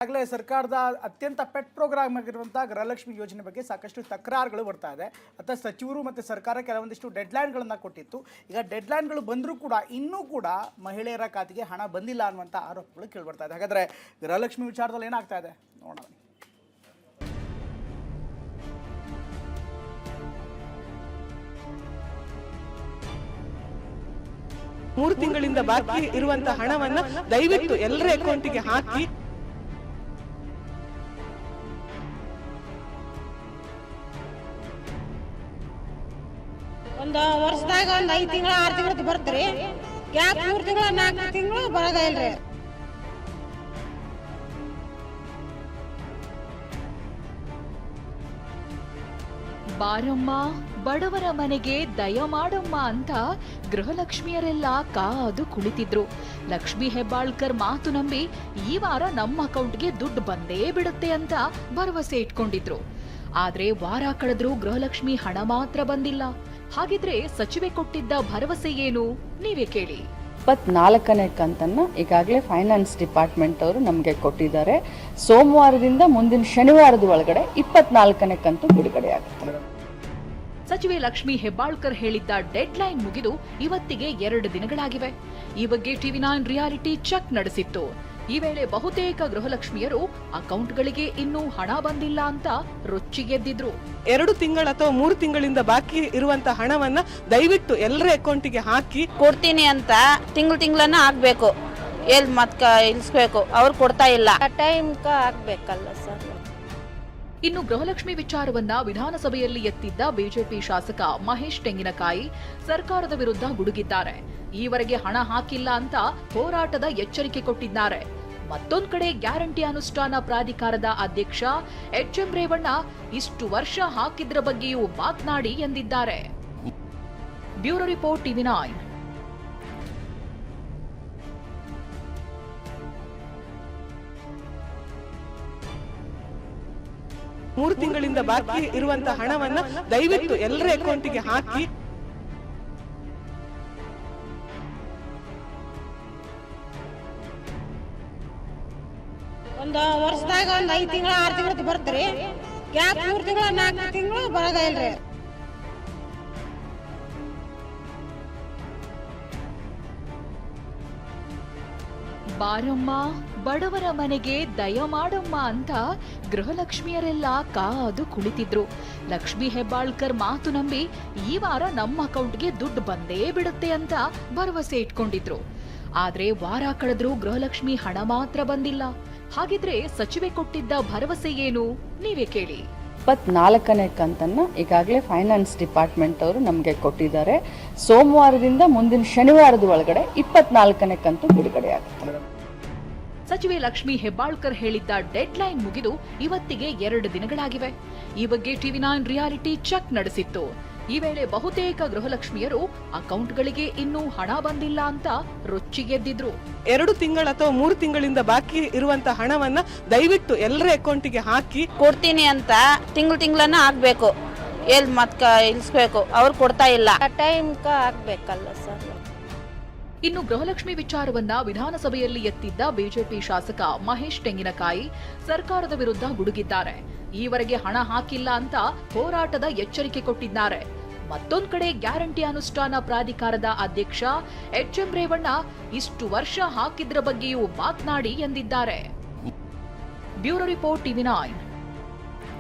ಆಗಲೇ ಸರ್ಕಾರದ ಅತ್ಯಂತ ಪೆಟ್ ಪ್ರೋಗ್ರಾಮ್ ಆಗಿರುವಂಥ ಗೃಹಲಕ್ಷ್ಮಿ ಯೋಜನೆ ಬಗ್ಗೆ ಸಾಕಷ್ಟು ತಕರಾರುಗಳು ಬರ್ತಾ ಇದೆ. ಅಥವಾ ಸಚಿವರು ಮತ್ತು ಸರ್ಕಾರ ಕೆಲವೊಂದಿಷ್ಟು ಡೆಡ್ಲೈನ್ಗಳನ್ನು ಕೊಟ್ಟಿತ್ತು. ಈಗ ಡೆಡ್ಲೈನ್ಗಳು ಬಂದರೂ ಕೂಡ ಇನ್ನೂ ಕೂಡ ಮಹಿಳೆಯರ ಖಾತೆಗೆ ಹಣ ಬಂದಿಲ್ಲ ಅನ್ನುವಂಥ ಆರೋಪಗಳು ಕೇಳಿಬರ್ತಾ ಇದೆ. ಹಾಗಾದರೆ ಗೃಹಲಕ್ಷ್ಮಿ ವಿಚಾರದಲ್ಲಿ ಏನಾಗ್ತಾ ಇದೆ ನೋಡೋಣ. ಮೂರು ತಿಂಗಳಿಂದ ಬಾಕಿ ಇರುವಂತಹ ಹಣವನ್ನ ದಯವಿಟ್ಟು ಎಲ್ಲರ ಅಕೌಂಟಿಗೆ ಹಾಕಿ. ಒಂದು ವರ್ಷದಾಗ ಒಂದು 5 ತಿಂಗಳು 6 ತಿಂಗಳು ಬರ್ತೀರಿ, ಗ್ಯಾಪ್ 3 ತಿಂಗಳು 4 ತಿಂಗಳು ಬರೋದೇ ಇಲ್ರಿ. ಬಾರಮ್ಮ ಬಡವರ ಮನೆಗೆ ದಯ ಮಾಡಮ್ಮ ಅಂತ ಗೃಹಲಕ್ಷ್ಮಿಯರೆಲ್ಲ ಕಾದು ಕುಳಿತಿದ್ರು. ಲಕ್ಷ್ಮಿ ಹೆಬ್ಬಾಳ್ಕರ್ ಮಾತು ನಂಬಿ ಈ ವಾರ ನಮ್ಮ ಅಕೌಂಟ್ಗೆ ದುಡ್ಡು ಬಂದೇ ಬಿಡುತ್ತೆ ಅಂತ ಭರವಸೆ ಇಟ್ಕೊಂಡಿದ್ರು. ಆದ್ರೆ ವಾರ ಕಳೆದ್ರೂ ಗೃಹಲಕ್ಷ್ಮಿ ಹಣ ಮಾತ್ರ ಬಂದಿಲ್ಲ. ಹಾಗಿದ್ರೆ ಸಚಿವೆ ಕೊಟ್ಟಿದ್ದ ಭರವಸೆ ಏನು ನೀವೇ ಕೇಳಿ. 24ನೇ ಕಂತನ್ನ ಈಗಾಗಲೇ ಫೈನಾನ್ಸ್ ಡಿಪಾರ್ಟ್ಮೆಂಟ್ ಅವರು ನಮಗೆ ಕೊಟ್ಟಿದ್ದಾರೆ. ಸೋಮವಾರದಿಂದ ಮುಂದಿನ ಶನಿವಾರದ ಒಳಗಡೆ 24ನೇ ಕಂತು ಬಿಡುಗಡೆ ಆಗುತ್ತೆ. ಸಚಿವೆ ಲಕ್ಷ್ಮಿ ಹೆಬ್ಬಾಳ್ಕರ್ ಹೇಳಿದ್ದ ಡೆಡ್ ಲೈನ್ ಮುಗಿದು ಇವತ್ತಿಗೆ 2 ದಿನಗಳಾಗಿವೆ. ಈ ಬಗ್ಗೆ ಟಿವಿ9 ರಿಯಾಲಿಟಿ ಚೆಕ್ ನಡೆಸಿತ್ತು. ಈ ವೇಳೆ ಬಹುತೇಕ ಗೃಹಲಕ್ಷ್ಮಿಯರು ಅಕೌಂಟ್ಗಳಿಗೆ ಇನ್ನೂ ಹಣ ಬಂದಿಲ್ಲ ಅಂತ ರೊಚ್ಚಿಗೆದ್ದಿದ್ರು. 2 ತಿಂಗಳ ಅಥವಾ 3 ತಿಂಗಳಿಂದ ಬಾಕಿ ಇರುವಂತಹ ಹಣವನ್ನ ದಯವಿಟ್ಟು ಎಲ್ಲರ ಅಕೌಂಟಿಗೆ ಹಾಕಿ. ಕೊಡ್ತೀನಿ ಅಂತ ತಿಂಗಳನ್ನ ಆಗ್ಬೇಕು, ಎಲ್ಲಿ ಮತ್ಕ ಇಳಿಸ್ಬೇಕು, ಅವ್ರು ಕೊಡ್ತಾ ಇಲ್ಲ. ಟೈಮ್ಕ ಆಗ್ಬೇಕಲ್ಲ ಸರ್. ಇನ್ನು ಗೃಹಲಕ್ಷ್ಮಿ ವಿಚಾರವನ್ನ ವಿಧಾನಸಭೆಯಲ್ಲಿ ಎತ್ತಿದ್ದ ಬಿಜೆಪಿ ಶಾಸಕ ಮಹೇಶ್ ತೆಂಗಿನಕಾಯಿ ಸರ್ಕಾರದ ವಿರುದ್ಧ ಗುಡುಗಿದ್ದಾರೆ. ಈವರೆಗೆ ಹಣ ಹಾಕಿಲ್ಲ ಅಂತ ಹೋರಾಟದ ಎಚ್ಚರಿಕೆ ಕೊಟ್ಟಿದ್ದಾರೆ. ಮತ್ತೊಂದು ಕಡೆ ಗ್ಯಾರಂಟಿ ಅನುಷ್ಠಾನ ಪ್ರಾಧಿಕಾರದ ಅಧ್ಯಕ್ಷ ಎಚ್.ಎಂ. ರೇವಣ್ಣ ಇಷ್ಟು ವರ್ಷ ಹಾಕಿದ್ರ ಬಗ್ಗೆಯೂ ಮಾತನಾಡಿ ಎಂದಿದ್ದಾರೆ. Bureau report TV nine. ಮೂರು ತಿಂಗಳಿಂದ ಬಾಕಿ ಇರುವಂತಹ ಹಣವನ್ನ ದಯವಿಟ್ಟು ಎಲ್ಲರ ಅಕೌಂಟಿಗೆ ಹಾಕಿ. ಒಂದು ವರ್ಷದಾಗ ಒಂದು 5 ತಿಂಗಳು 6 ತಿಂಗಳು ಬರ್ತೀರಿ, ಗ್ಯಾಪ್ 3 ತಿಂಗಳು 4 ತಿಂಗಳು ಬರೋದೇ ಇಲ್ರಿ. ಬಾರಮ್ಮ ಬಡವರ ಮನೆಗೆ ದಯ ಮಾಡಮ್ಮ ಅಂತ ಗೃಹಲಕ್ಷ್ಮಿಯರೆಲ್ಲ ಕಾದು ಕುಳಿತಿದ್ರು. ಲಕ್ಷ್ಮಿ ಹೆಬ್ಬಾಳ್ಕರ್ ಮಾತು ನಂಬಿ ಈ ವಾರ ನಮ್ಮ ಅಕೌಂಟ್ಗೆ ದುಡ್ಡು ಬಂದೇ ಬಿಡುತ್ತೆ ಅಂತ ಭರವಸೆ ಇಟ್ಕೊಂಡಿದ್ರು. ಆದ್ರೆ ವಾರ ಕಳೆದ್ರೂ ಗೃಹಲಕ್ಷ್ಮಿ ಹಣ ಮಾತ್ರ ಬಂದಿಲ್ಲ. ಹಾಗಿದ್ರೆ ಸಚಿವೆ ಕೊಟ್ಟಿದ್ದ ಭರವಸೆ ಏನು ನೀವೇ ಕೇಳಿ. 24ನೇ ಕಂತನ್ನ ಈಗಾಗಲೇ ಫೈನಾನ್ಸ್ ಡಿಪಾರ್ಟ್ಮೆಂಟ್ ಅವರು ನಮಗೆ ಕೊಟ್ಟಿದ್ದಾರೆ. ಸೋಮವಾರದಿಂದ ಮುಂದಿನ ಶನಿವಾರದ ಒಳಗಡೆ 24ನೇ ಕಂತು ಬಿಡುಗಡೆ ಆಗುತ್ತೆ. ಸಚಿವೆ ಲಕ್ಷ್ಮಿ ಹೆಬ್ಬಾಳ್ಕರ್ ಹೇಳಿದ್ದ ಡೆಡ್ ಲೈನ್ ಮುಗಿದು ಇವತ್ತಿಗೆ 2 ದಿನಗಳಾಗಿವೆ. ಈ ಬಗ್ಗೆ ಟಿವಿ9 ರಿಯಾಲಿಟಿ ಚೆಕ್ ನಡೆಸಿತ್ತು. ಈ ವೇಳೆ ಬಹುತೇಕ ಗೃಹಲಕ್ಷ್ಮಿಯರು ಅಕೌಂಟ್ಗಳಿಗೆ ಇನ್ನೂ ಹಣ ಬಂದಿಲ್ಲ ಅಂತ ರೊಚ್ಚಿಗೆದ್ದಿದ್ರು. 2 ತಿಂಗಳ ಅಥವಾ 3 ತಿಂಗಳಿಂದ ಬಾಕಿ ಇರುವಂತಹ ಹಣವನ್ನ ದಯವಿಟ್ಟು ಎಲ್ಲರ ಅಕೌಂಟಿಗೆ ಹಾಕಿ. ಕೊಡ್ತೀನಿ ಅಂತ ತಿಂಗಳನ್ನ ಆಗ್ಬೇಕು, ಎಲ್ಲಿ ಮತ್ಕ ಇಳಿಸ್ಬೇಕು, ಅವ್ರು ಕೊಡ್ತಾ ಇಲ್ಲ. ಟೈಮ್ಕ ಆಗ್ಬೇಕಲ್ಲ ಸರ್. ಇನ್ನು ಗೃಹಲಕ್ಷ್ಮಿ ವಿಚಾರವನ್ನ ವಿಧಾನಸಭೆಯಲ್ಲಿ ಎತ್ತಿದ್ದ ಬಿಜೆಪಿ ಶಾಸಕ ಮಹೇಶ್ ತೆಂಗಿನಕಾಯಿ ಸರ್ಕಾರದ ವಿರುದ್ಧ ಗುಡುಗಿದ್ದಾರೆ. ಈವರೆಗೆ ಹಣ ಹಾಕಿಲ್ಲ ಅಂತ ಹೋರಾಟದ ಎಚ್ಚರಿಕೆ ಕೊಟ್ಟಿದ್ದಾರೆ. ಮತ್ತೊಂದು ಕಡೆ ಗ್ಯಾರಂಟಿ ಅನುಷ್ಠಾನ ಪ್ರಾಧಿಕಾರದ ಅಧ್ಯಕ್ಷ ಎಚ್.ಎಂ. ರೇವಣ್ಣ ಇಷ್ಟು ವರ್ಷ ಹಾಕಿದ್ರ ಬಗ್ಗೆಯೂ ಮಾತನಾಡಿ ಎಂದಿದ್ದಾರೆ. Bureau report ಟಿವಿ9.